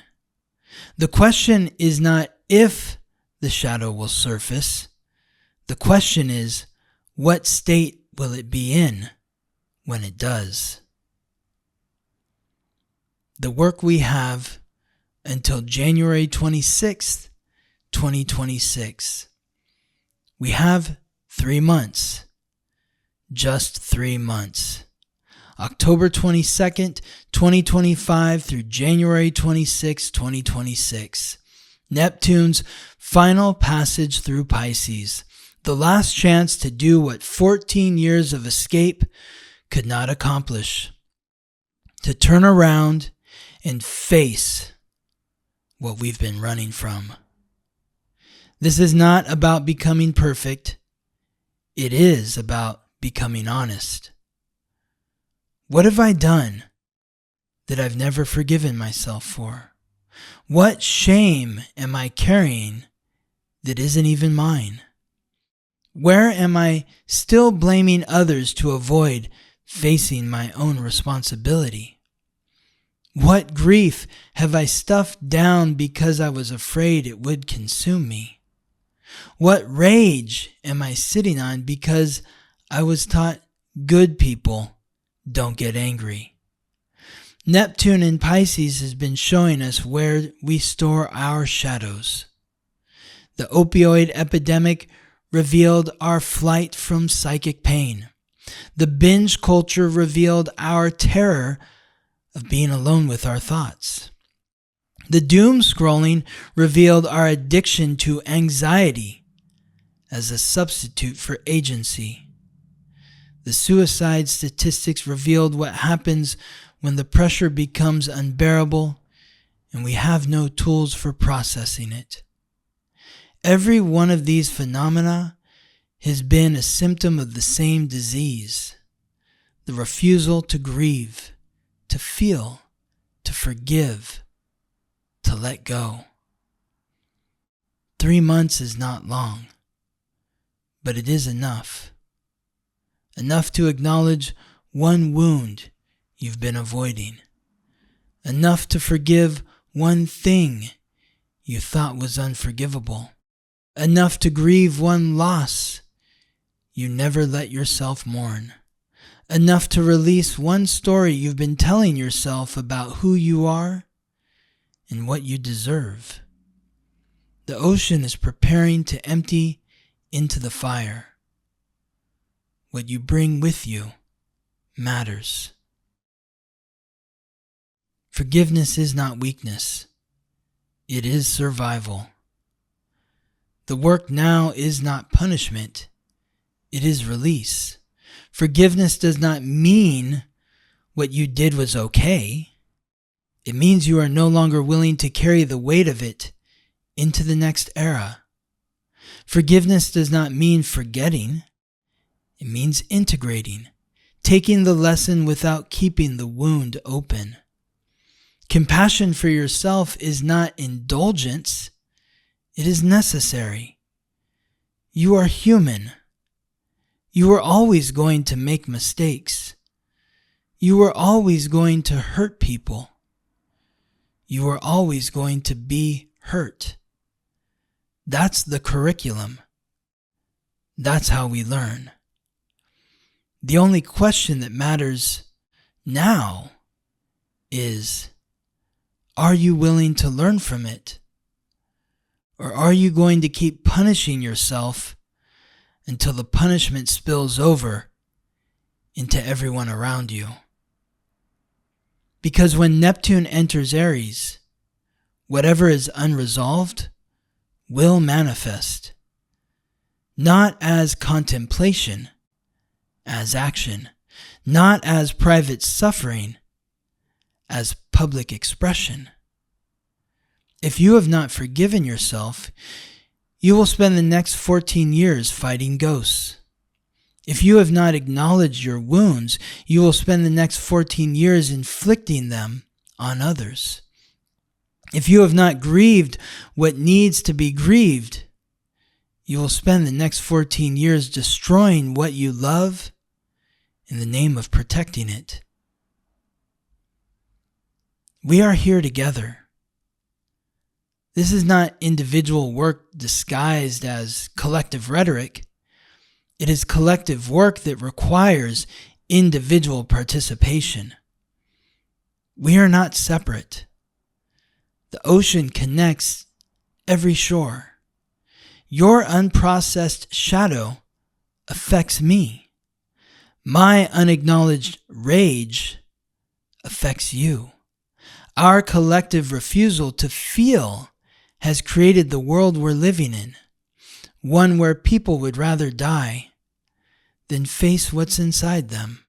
The question is not if the shadow will surface. The question is, what state will it be in when it does? The work we have until January 26th, 2026. We have 3 months. Just 3 months. October 22nd, 2025 through January 26, 2026. Neptune's final passage through Pisces. The last chance to do what 14 years of escape could not accomplish. To turn around and face what we've been running from. This is not about becoming perfect. It is about becoming honest. What have I done that I've never forgiven myself for? What shame am I carrying that isn't even mine? Where am I still blaming others to avoid facing my own responsibility? What grief have I stuffed down because I was afraid it would consume me? What rage am I sitting on because I was taught good people don't get angry? Neptune in Pisces has been showing us where we store our shadows. The opioid epidemic revealed our flight from psychic pain. The binge culture revealed our terror of being alone with our thoughts. The doom scrolling revealed our addiction to anxiety as a substitute for agency. The suicide statistics revealed what happens when the pressure becomes unbearable and we have no tools for processing it. Every one of these phenomena has been a symptom of the same disease, the refusal to grieve, to feel, to forgive, to let go. 3 months is not long, but it is enough. Enough to acknowledge one wound you've been avoiding. Enough to forgive one thing you thought was unforgivable. Enough to grieve one loss you never let yourself mourn. Enough to release one story you've been telling yourself about who you are and what you deserve. The ocean is preparing to empty into the fire. What you bring with you matters. Forgiveness is not weakness. It is survival. The work now is not punishment. It is release. Forgiveness does not mean what you did was okay. It means you are no longer willing to carry the weight of it into the next era. Forgiveness does not mean forgetting. It means integrating, taking the lesson without keeping the wound open. Compassion for yourself is not indulgence. It is necessary. You are human. You are always going to make mistakes. You are always going to hurt people. You are always going to be hurt. That's the curriculum. That's how we learn. The only question that matters now is, are you willing to learn from it? Or are you going to keep punishing yourself until the punishment spills over into everyone around you? Because when Neptune enters Aries, whatever is unresolved will manifest, not as contemplation, as action, not as private suffering, as public expression. If you have not forgiven yourself, you will spend the next 14 years fighting ghosts. If you have not acknowledged your wounds, you will spend the next 14 years inflicting them on others. If you have not grieved what needs to be grieved, you will spend the next 14 years destroying what you love in the name of protecting it. We are here together. This is not individual work disguised as collective rhetoric. It is collective work that requires individual participation. We are not separate. The ocean connects every shore. Your unprocessed shadow affects me. My unacknowledged rage affects you. Our collective refusal to feel has created the world we're living in, one where people would rather die than face what's inside them.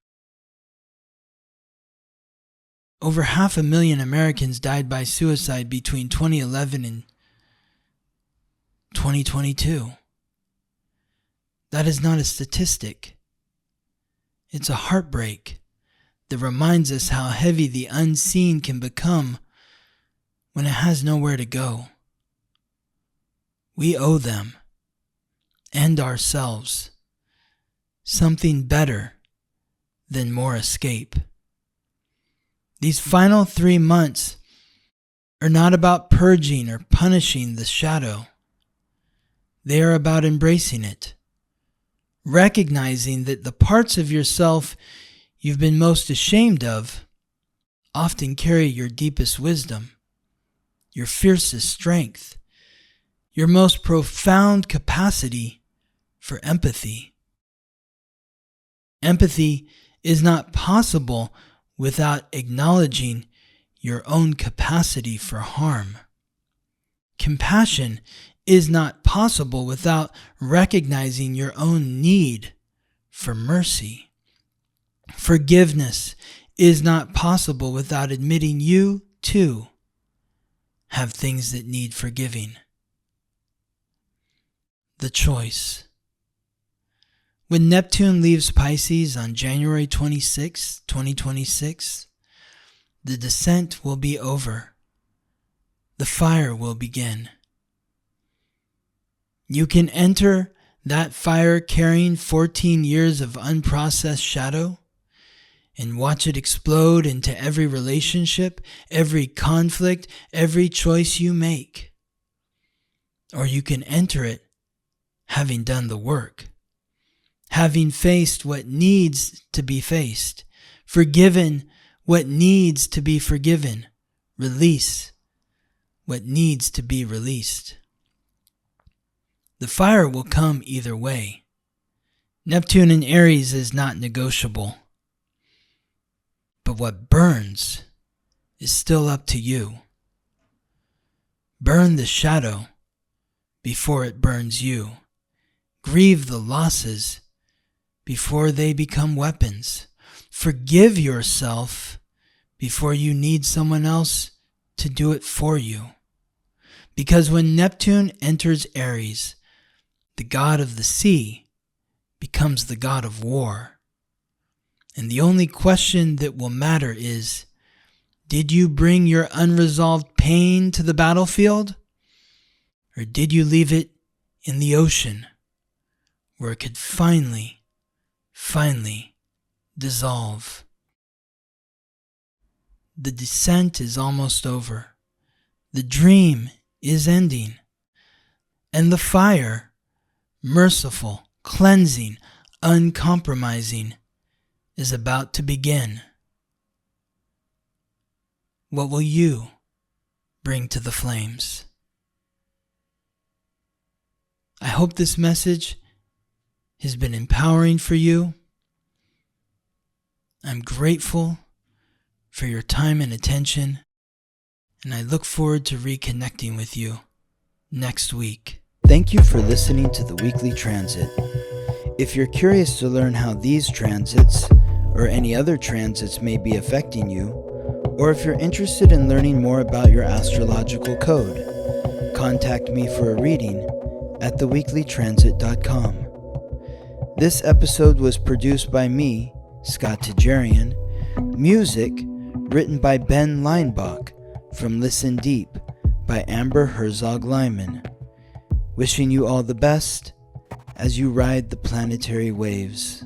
Over 500,000 Americans died by suicide between 2011 and 2022. That is not a statistic. It's a heartbreak that reminds us how heavy the unseen can become when it has nowhere to go. We owe them and ourselves something better than more escape. These final 3 months are not about purging or punishing the shadow. They are about embracing it, recognizing that the parts of yourself you've been most ashamed of often carry your deepest wisdom, your fiercest strength, your most profound capacity for empathy. Empathy is not possible without acknowledging your own capacity for harm. Compassion is not possible without recognizing your own need for mercy. Forgiveness is not possible without admitting you, too, have things that need forgiving. The choice. When Neptune leaves Pisces on January 26, 2026, the descent will be over. The fire will begin. You can enter that fire carrying 14 years of unprocessed shadow and watch it explode into every relationship, every conflict, every choice you make. Or you can enter it having done the work, having faced what needs to be faced, forgiven what needs to be forgiven, release what needs to be released. The fire will come either way. Neptune in Aries is not negotiable. But what burns is still up to you. Burn the shadow before it burns you. Grieve the losses before they become weapons. Forgive yourself before you need someone else to do it for you. Because when Neptune enters Aries, the god of the sea becomes the god of war. And the only question that will matter is, did you bring your unresolved pain to the battlefield? Or did you leave it in the ocean where it could finally dissolve? The descent is almost over. The dream is ending. And the fire, merciful, cleansing, uncompromising, is about to begin. What will you bring to the flames? I hope this message has been empowering for you. I'm grateful for your time and attention, and I look forward to reconnecting with you next week. Thank you for listening to the weekly transit. If you're curious to learn how these transits or any other transits may be affecting you, or if you're interested in learning more about your astrological code, contact me for a reading at theweeklytransit.com. This episode was produced by me, Scott Tajarian. Music written by Ben Leinbach from Listen Deep by Amber Herzog-Lyman. Wishing you all the best as you ride the planetary waves.